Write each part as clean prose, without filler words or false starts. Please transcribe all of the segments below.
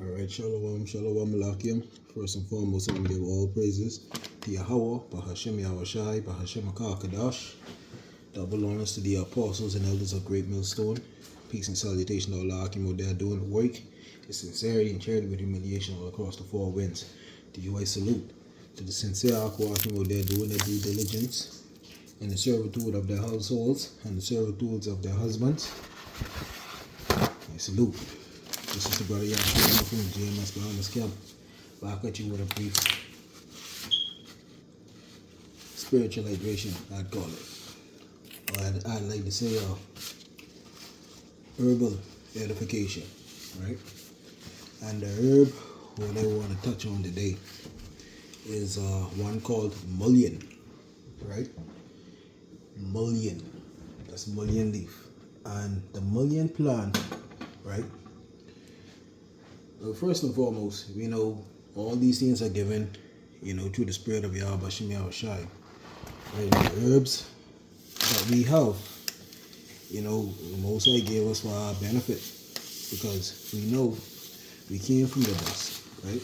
Alright, Shalom, Shalom, Malakim. First and foremost, I give all praises to Yahweh, Bahashem Yahushai, Bahashem Akakadash. Double honors to the apostles and elders of Great Millstone. Peace and salutation to all Akim out there doing the work. In sincerity and charity with humiliation all across the four winds. To you I salute. To the sincere Akim out there doing their due diligence in the servitude of their households and the servitudes of their husbands. I salute. This is the brother Yahshua from GMS Bahamas Camp. Back at you with a brief spiritual hydration, I'd call it. Or I'd like to say herbal edification, right? And the herb what I want to touch on today is one called Mullien, right? Mullien, that's mullein leaf. And the mullein plant, right? Well, first and foremost, we know all these things are given, through the spirit of Yahweh Shem Yahushai. Right? The herbs that we have, the Most High gave us for our benefit, because we know we came from the dust, right?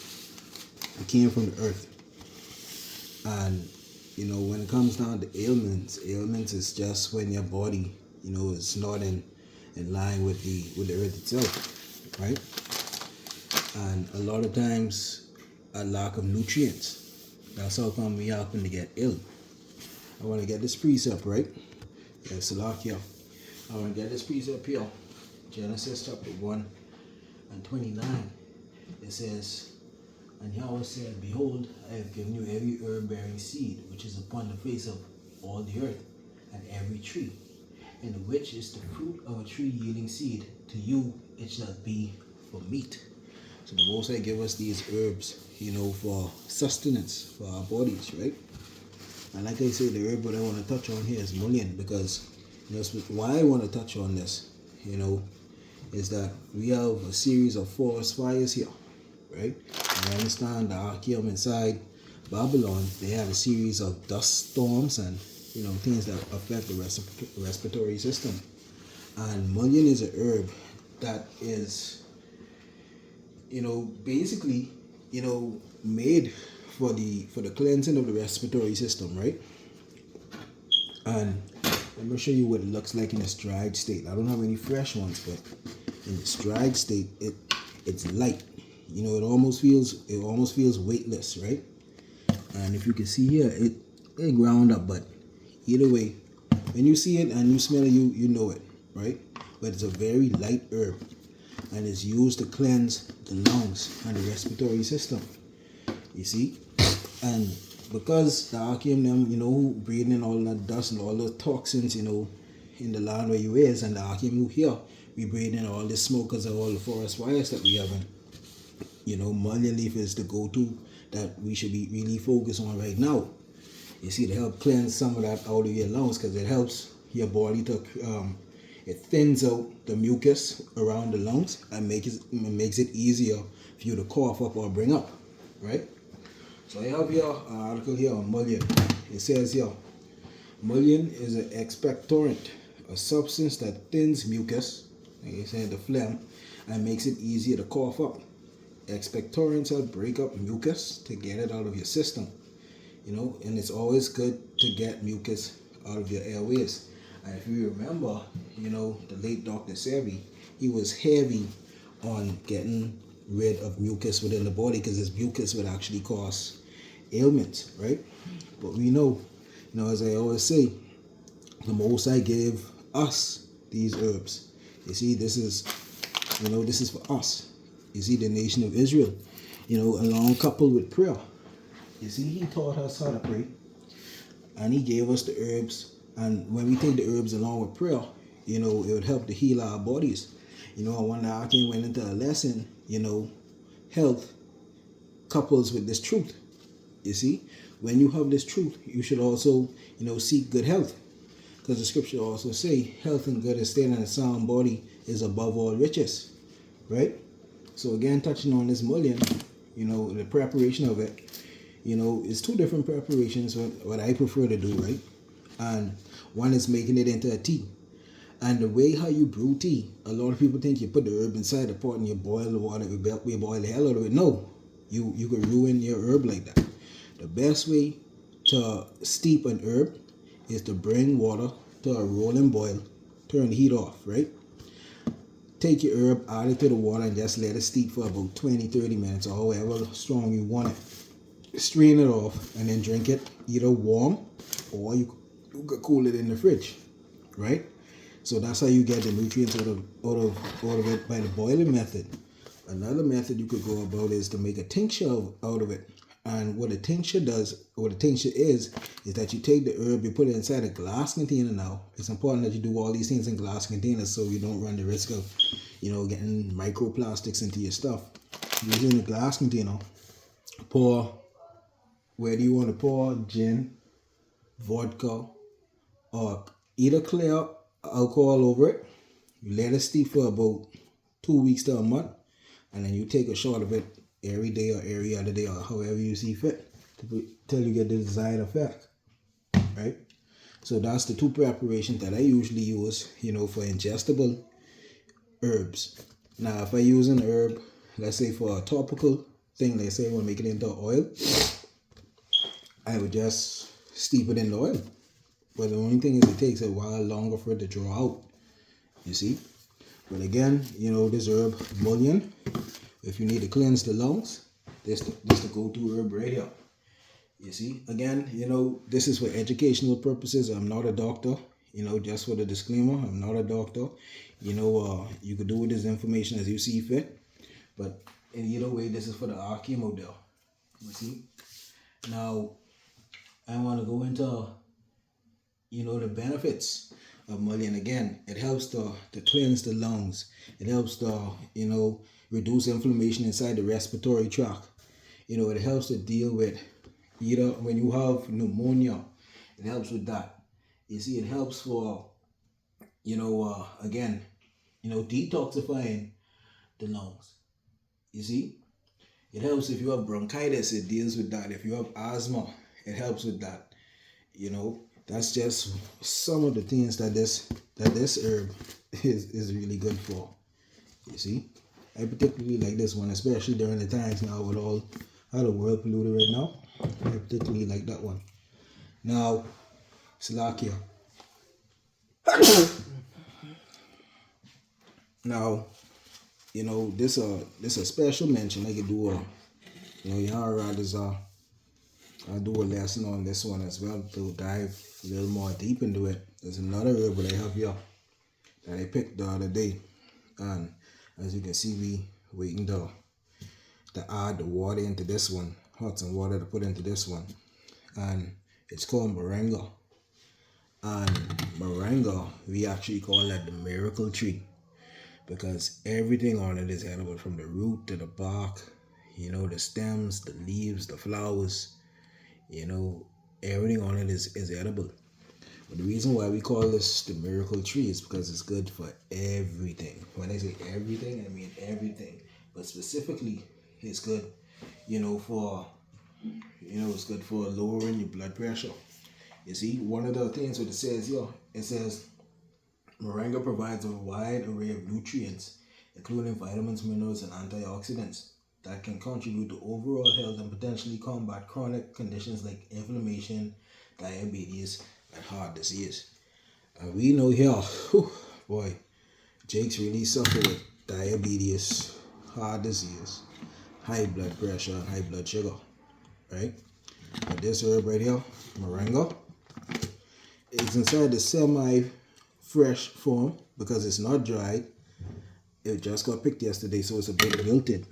We came from the earth. And, when it comes down to ailments is just when your body, is not in line with the earth itself, right? And a lot of times, a lack of nutrients. That's how come we happen to get ill. I want to get this precept, right? Yes, Salakia. I want to get this precept here. Genesis chapter 1 and 29. It says, "And Yahweh said, Behold, I have given you every herb bearing seed, which is upon the face of all the earth, and every tree, in which is the fruit of a tree yielding seed. To you it shall be for meat." So the Most High give us these herbs, for sustenance, for our bodies, right? And like I say, the herb that I want to touch on here is mullein, because why I want to touch on this, is that we have a series of forest fires here, right? And I understand the Akim inside Babylon, they have a series of dust storms and, things that affect the respiratory system. And mullein is a herb that is basically, made for the cleansing of the respiratory system, right? And let me show you what it looks like in its dried state. I don't have any fresh ones, but in its dried state, it's light. It almost feels weightless, right? And if you can see here, it ground up, but either way, when you see it and you smell it, you know it, right? But it's a very light herb, and is used to cleanse the lungs and the respiratory system. You see? And because the Akim them, who breathing in all that dust and all the toxins, in the land where you is, and the Akim who here, we breathing in all this smoke because of all the forest fires that we have in. Mullein leaf is the go-to that we should be really focused on right now. You see, to help cleanse some of that out of your lungs, because it helps your body to it thins out the mucus around the lungs and makes it easier for you to cough up or bring up, right? So I have here an article here on mullein. It says here, mullein is an expectorant, a substance that thins mucus, like I said, the phlegm, and makes it easier to cough up. Expectorants help break up mucus to get it out of your system, and it's always good to get mucus out of your airways. And if you remember, the late Dr. Sevi, he was heavy on getting rid of mucus within the body, because this mucus would actually cause ailments, right? But we know, as I always say, the Most High gave us these herbs. You see, this is for us. You see, the nation of Israel, along coupled with prayer. You see, he taught us how to pray, and he gave us the herbs. And when we take the herbs along with prayer, it would help to heal our bodies. When the Akim went into a lesson, health couples with this truth. You see, when you have this truth, you should also, seek good health. Because the scripture also say, health and good estate and a sound body is above all riches, right? So again, touching on this mullein, the preparation of it, is two different preparations, what I prefer to do, right? And one is making it into a tea, And the way how you brew tea, a lot of people think you put the herb inside the pot and you boil the water, you boil the hell out of it. No, you could ruin your herb like that. The best way to steep an herb is to bring water to a rolling boil, turn the heat off, right? Take your herb, add it to the water, and just let it steep for about 20-30 minutes or however strong you want it. Strain it off and then drink it either warm or you could cool it in the fridge, right? So that's how you get the nutrients out of it by the boiling method. Another method you could go about is to make a tincture out of it. And what a tincture is that you take the herb, you put it inside a glass container now. It's important that you do all these things in glass containers so you don't run the risk of, getting microplastics into your stuff. Using a glass container, pour, where do you want to pour? Gin, vodka, or either clear alcohol over it. You let it steep for about 2 weeks to a month, and then you take a shot of it every day or every other day or however you see fit till you get the desired effect, right? So that's the two preparations that I usually use, for ingestible herbs. Now, if I use an herb, let's say for a topical thing, let's say I want to make it into oil, I would just steep it in the oil. But the only thing is it takes a while longer for it to draw out, you see? But again, this herb, Mullien, if you need to cleanse the lungs, this the go-to herb right here. You see? Again, this is for educational purposes. I'm not a doctor, just for the disclaimer, I'm not a doctor. You could do with this information as you see fit. But in either way, this is for the Archie model. You see? Now, I want to go into, the benefits of Mullien. Again, it helps to cleanse the lungs. It helps to, reduce inflammation inside the respiratory tract. It helps to deal with either when you have pneumonia, it helps with that. You see, it helps for, detoxifying the lungs. You see, it helps if you have bronchitis, it deals with that. If you have asthma, it helps with that. That's just some of the things that this herb is really good for. You see, I particularly like this one, especially during the times now with all how the world polluted right now. I particularly like that one. Now, Slovakia. Now, this a special mention. I could do I'll do a lesson on this one as well to dive a little more deep into it. There's another herb that I have here that I picked the other day, and as you can see, we waiting to add the water into this one, hot some water to put into this one, and it's called moringa. And moringa, we actually call that the miracle tree because everything on it is edible, from the root to the bark, the stems, the leaves, the flowers. Everything on it is edible. But the reason why we call this the miracle tree is because it's good for everything. When I say everything, I mean everything. But specifically, it's good, for, it's good for lowering your blood pressure. You see, one of the things what it says here, it says, moringa provides a wide array of nutrients, including vitamins, minerals, and antioxidants that can contribute to overall health and potentially combat chronic conditions like inflammation, diabetes, and heart disease. And we know here, boy, Jake's really suffered with diabetes, heart disease, high blood pressure, and high blood sugar, right? But this herb right here, moringa, it's inside the semi-fresh form because it's not dried. It just got picked yesterday, so it's a bit wilted.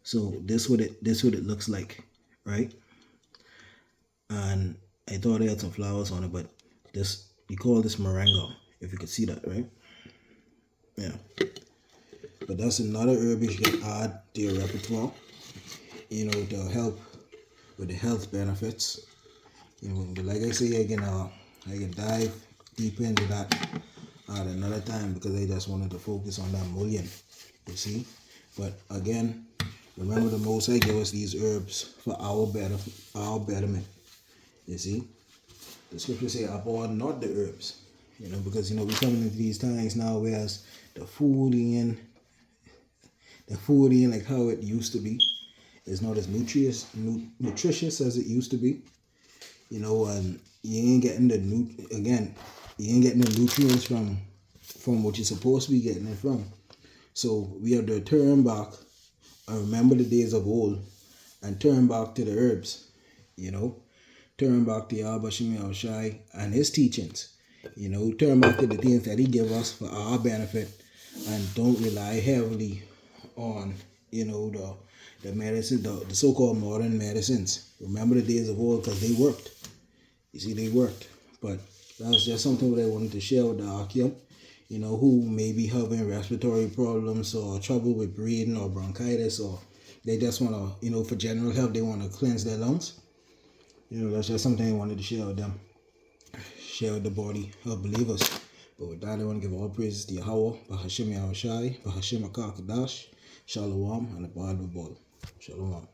So this what it looks like, right? And I thought it had some flowers on it, but we call this moringa, if you could see that, right? Yeah. But that's another herb you should add to your repertoire, to help with the health benefits. But like I say, I can dive deep into that at another time because I just wanted to focus on that Mullien, you see. But again, remember the Most High gave us these herbs for our betterment. You see, the scripture say, "Abhor not the herbs." because we coming into these times now, whereas the food ain't like how it used to be. It's not as nutritious as it used to be. And you ain't getting you ain't getting the nutrients from what you're supposed to be getting it from. So we have to turn back and remember the days of old and turn back to the herbs, turn back to Yahweh Shemi Shai and his teachings, turn back to the things that he gave us for our benefit, and don't rely heavily on, the medicine, the so-called modern medicines. Remember the days of old, because they worked. You see, they worked. But that's just something that I wanted to share with the Akim, who may be having respiratory problems or trouble with breathing or bronchitis, or they just want to, for general health, they want to cleanse their lungs. That's just something I wanted to share with them, share with the body of believers. But with that, I want to give all praises to Yahweh, Bahashem Yahushai, Bahashem Akakadash, Shalom, and the Bad Shalom.